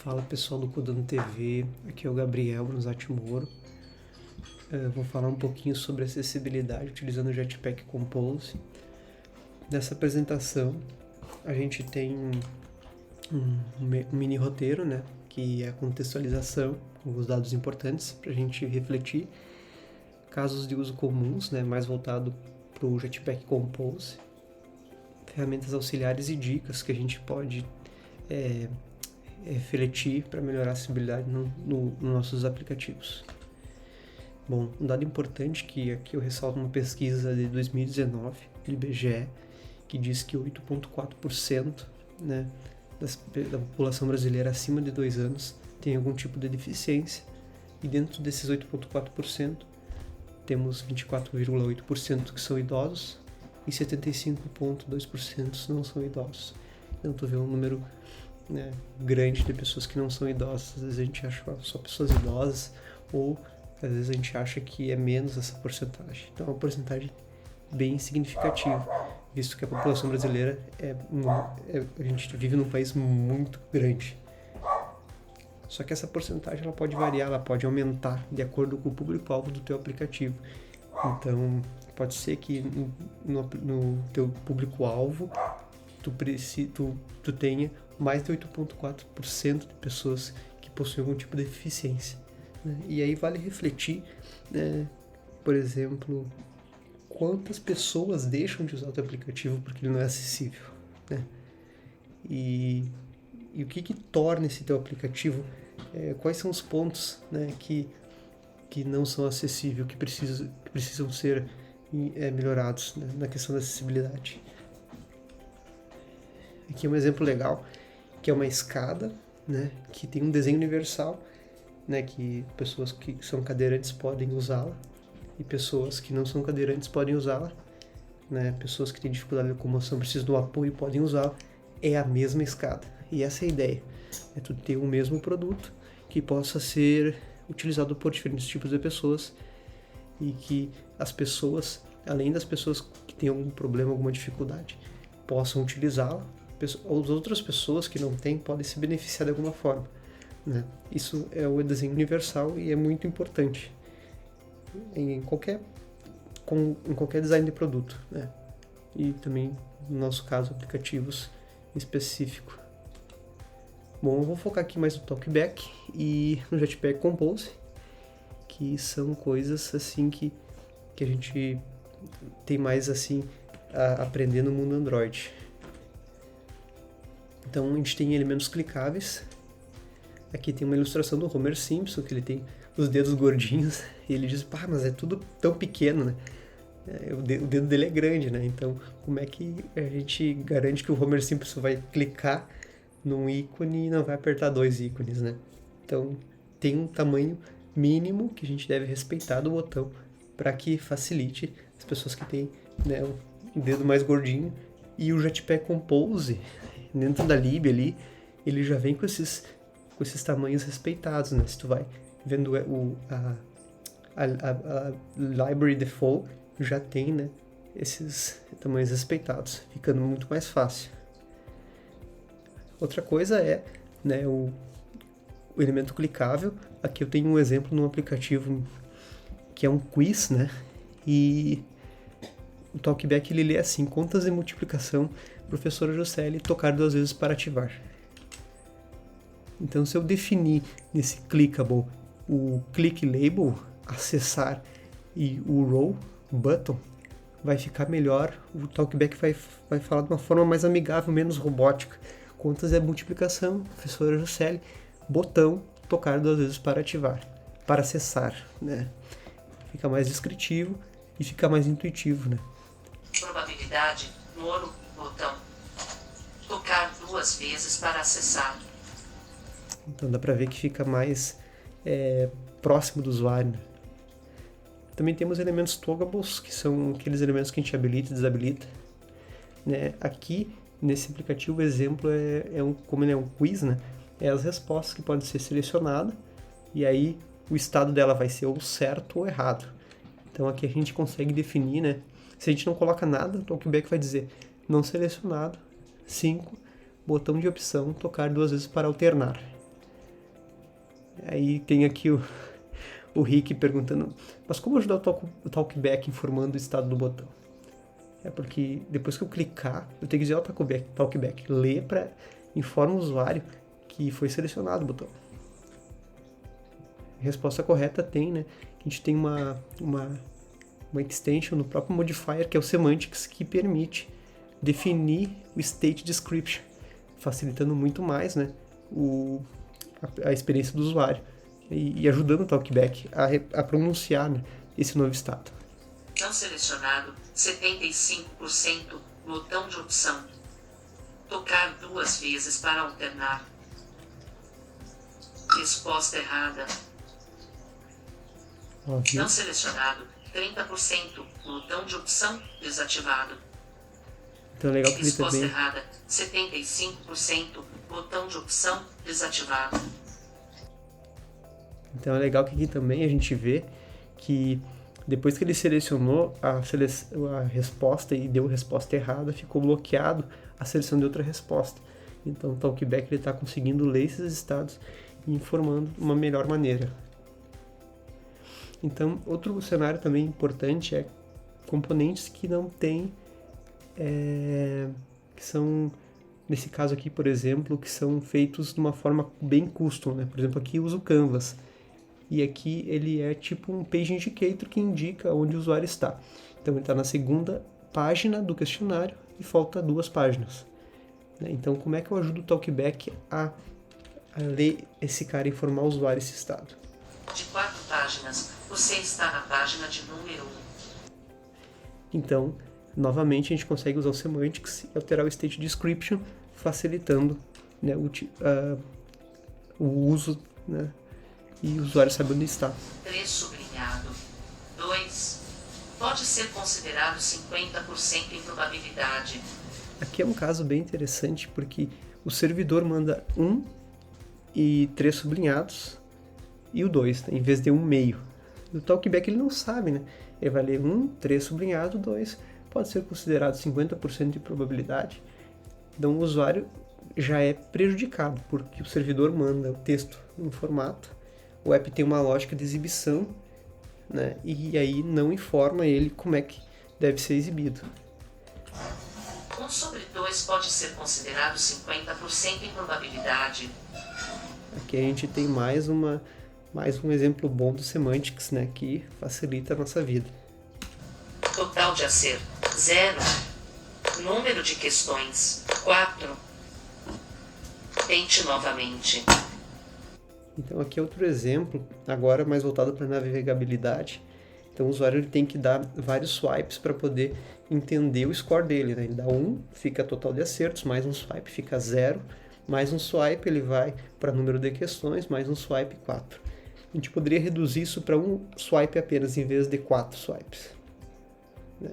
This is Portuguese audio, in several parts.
Fala pessoal do Codando TV, aqui é o Gabriel Brunzati Moro. Vou falar um pouquinho sobre acessibilidade utilizando o Jetpack Compose. Nessa apresentação a gente tem um mini roteiro, né, que é a contextualização com os dados importantes para a gente refletir, casos de uso comuns, né, mais voltado para o Jetpack Compose, ferramentas auxiliares e dicas que a gente pode refletir para melhorar a acessibilidade nos nossos aplicativos. Bom, um dado importante que aqui eu ressalto uma pesquisa de 2019 do IBGE, que diz que 8,4%, né, da população brasileira acima de 2 anos tem algum tipo de deficiência, e dentro desses 8,4% temos 24,8% que são idosos e 75,2% não são idosos. Então tu vê um número, né, grande de pessoas que não são idosas. Às vezes a gente acha só pessoas idosas, ou às vezes a gente acha que é menos essa porcentagem. Então é uma porcentagem bem significativa, visto que a população brasileira a gente vive num país muito grande. Só que essa porcentagem ela pode variar, ela pode aumentar de acordo com o público-alvo do teu aplicativo. Então pode ser que no teu público-alvo tu tenha mais de 8,4% de pessoas que possuem algum tipo de deficiência, né? E aí vale refletir, né, por exemplo, quantas pessoas deixam de usar o teu aplicativo porque ele não é acessível, né? E o que torna esse teu aplicativo, quais são os pontos, né, que não são acessíveis, que precisam ser melhorados, né, na questão da acessibilidade. Aqui é um exemplo legal, que é uma escada, né, que tem um desenho universal, né, que pessoas que são cadeirantes podem usá-la e pessoas que não são cadeirantes podem usá-la, né, pessoas que têm dificuldade de locomoção precisam do apoio podem usá-la. É a mesma escada, e essa é a ideia, é tu ter o mesmo produto que possa ser utilizado por diferentes tipos de pessoas, e que as pessoas, além das pessoas que têm algum problema, alguma dificuldade, possam utilizá-la, as outras pessoas que não têm podem se beneficiar de alguma forma, né? Isso é o desenho universal e é muito importante em qualquer design de produto, né? E também, no nosso caso, aplicativos específicos. Bom, eu vou focar aqui mais no Talkback e no Jetpack Compose, que são coisas assim que a gente tem mais assim a aprender no mundo Android. Então a gente tem elementos clicáveis. Aqui tem uma ilustração do Homer Simpson, que ele tem os dedos gordinhos, e ele diz, mas é tudo tão pequeno, né? O dedo dele é grande, né? Então como é que a gente garante que o Homer Simpson vai clicar num ícone e não vai apertar 2 ícones, né? Então tem um tamanho mínimo que a gente deve respeitar do botão para que facilite as pessoas que têm, né, o dedo mais gordinho. E o Jetpack Compose, dentro da lib ali, ele já vem com esses tamanhos respeitados, né? Se tu vai vendo a library default, já tem, né, esses tamanhos respeitados, ficando muito mais fácil. Outra coisa é, né, o elemento clicável. Aqui eu tenho um exemplo num aplicativo que é um quiz, né? E o Talkback ele lê assim: contas de multiplicação, professora Juscelie, tocar 2 vezes para ativar. Então, se eu definir nesse clickable o click label, acessar, e o row button, vai ficar melhor. O Talkback vai falar de uma forma mais amigável, menos robótica. Contas é multiplicação, professora Juscelie, botão, tocar 2 vezes para ativar, para acessar, né? Fica mais descritivo e fica mais intuitivo, né? Probabilidade, Moro, botão, tocar 2 vezes para acessar. Então dá para ver que fica mais próximo do usuário, né? Também temos elementos toggables, que são aqueles elementos que a gente habilita e desabilita, né? Aqui nesse aplicativo o exemplo como ele é um quiz, né? É as respostas que podem ser selecionadas, e aí o estado dela vai ser ou certo ou errado. Então aqui a gente consegue definir, né? Se a gente não coloca nada, o Talkback vai dizer não selecionado, 5, botão de opção, tocar 2 vezes para alternar. Aí tem aqui o Rick perguntando, mas como ajudar o Talkback informando o estado do botão? É porque depois que eu clicar, eu tenho que dizer ao Talkback, lê para informar o usuário que foi selecionado o botão. A resposta correta tem, né? A gente tem uma extension no próprio modifier, que é o Semantics, que permite definir o state description, facilitando muito mais, né, a experiência do usuário e ajudando o Talkback a pronunciar, né, esse novo estado. Não selecionado, 75%, botão de opção. Tocar 2 vezes para alternar. Resposta errada. Não selecionado, 30%, botão de opção desativado. Então é legal que ele Resposta também... errada, 75%, botão de opção desativado. Então é legal que aqui também a gente vê que depois que ele selecionou a resposta e deu a resposta errada, ficou bloqueado a seleção de outra resposta. Então o Talkback está conseguindo ler esses estados e informando de uma melhor maneira. Então, outro cenário também importante é componentes que não tem, que são, nesse caso aqui, por exemplo, que são feitos de uma forma bem custom, né? Por exemplo, aqui eu uso o Canvas, e aqui ele é tipo um page indicator que indica onde o usuário está. Então, ele está na segunda página do questionário e falta 2 páginas. Né? Então, como é que eu ajudo o Talkback a ler esse cara e informar o usuário esse estado? De 4 páginas, você está na página de número 1. Então, novamente, a gente consegue usar o Semantics e alterar o State Description, facilitando, né, o uso, né, e o usuário sabe onde está. 3 sublinhado. 2. Pode ser considerado 50% em probabilidade. Aqui é um caso bem interessante, porque o servidor manda 1 e 3 sublinhados, e o 2, né, em vez de 1 meio. O Talkback ele não sabe, né? Ele vai ler 1, 3 sublinhado, 2, pode ser considerado 50% de probabilidade. Então o usuário já é prejudicado, porque o servidor manda o texto em formato, o app tem uma lógica de exibição, né? E aí não informa ele como é que deve ser exibido. 1 sobre 2 pode ser considerado 50% em probabilidade. Aqui a gente tem mais um exemplo bom do Semantics, né, que facilita a nossa vida. Total de acerto, 0. Número de questões, 4. Tente novamente. Então aqui é outro exemplo, agora mais voltado para navegabilidade. Então o usuário ele tem que dar vários swipes para poder entender o score dele, né? Ele dá 1, fica total de acertos, mais um swipe fica 0, mais um swipe ele vai para número de questões, mais um swipe 4. A gente poderia reduzir isso para um swipe apenas, em vez de 4 swipes. Né?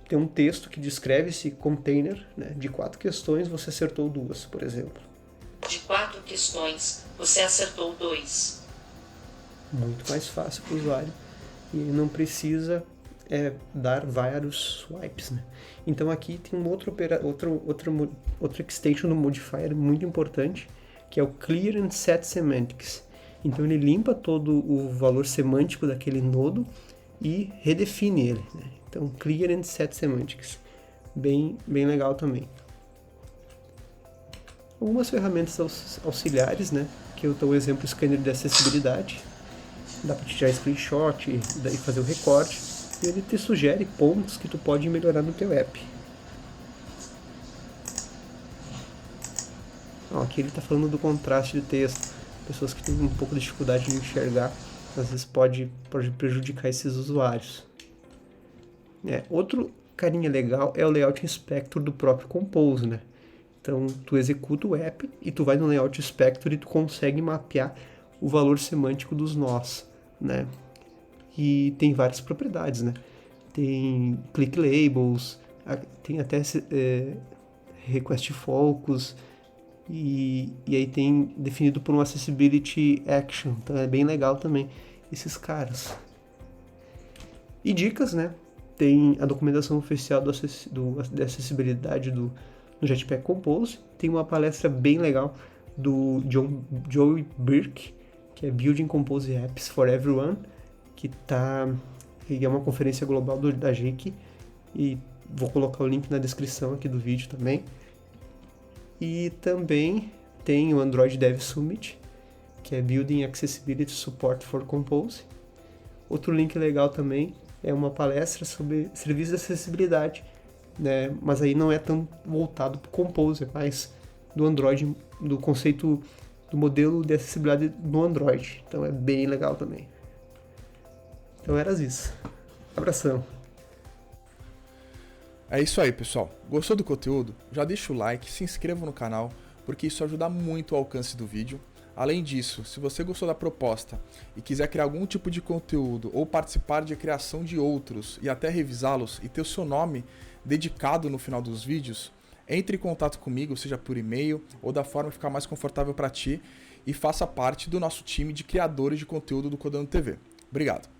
Tem um texto que descreve esse container, né? De 4 questões, você acertou 2, por exemplo. De 4 questões, você acertou 2. Muito mais fácil para o usuário. E ele não precisa dar vários swipes. Né? Então aqui tem um outro extension do modifier muito importante, que é o Clear and Set Semantics. Então ele limpa todo o valor semântico daquele nodo e redefine ele. Né? Então Clear and Set Semantics. Bem legal também. Algumas ferramentas auxiliares, né? Que eu dou o exemplo scanner de acessibilidade. Dá para tirar screenshot e daí fazer o recorte. E ele te sugere pontos que tu pode melhorar no teu app. Aqui ele está falando do contraste de texto. Pessoas que têm um pouco de dificuldade de enxergar, às vezes pode prejudicar esses usuários. Outro carinha legal é o Layout Inspector do próprio Compose, né? Então, tu executa o app e tu vai no Layout Inspector e tu consegue mapear o valor semântico dos nós, né? E tem várias propriedades, né? Tem click labels, tem até request focus, e aí tem definido por um accessibility action. Então é bem legal também esses caras. E dicas, né? Tem a documentação oficial da acessibilidade no Jetpack Compose. Tem uma palestra bem legal do Joey Birk, que é Building Compose Apps for Everyone, que é uma conferência global da JIC, e vou colocar o link na descrição aqui do vídeo também. E também tem o Android Dev Summit, que é Building Accessibility Support for Compose. Outro link legal também é uma palestra sobre serviços de acessibilidade, né? Mas aí não é tão voltado para o Compose, é mais do Android, do conceito do modelo de acessibilidade no Android. Então é bem legal também. Então era isso. Abração. É isso aí, pessoal. Gostou do conteúdo? Já deixa o like, se inscreva no canal, porque isso ajuda muito o alcance do vídeo. Além disso, se você gostou da proposta e quiser criar algum tipo de conteúdo ou participar de criação de outros e até revisá-los e ter o seu nome dedicado no final dos vídeos, entre em contato comigo, seja por e-mail ou da forma que ficar mais confortável para ti, e faça parte do nosso time de criadores de conteúdo do Codando TV. Obrigado!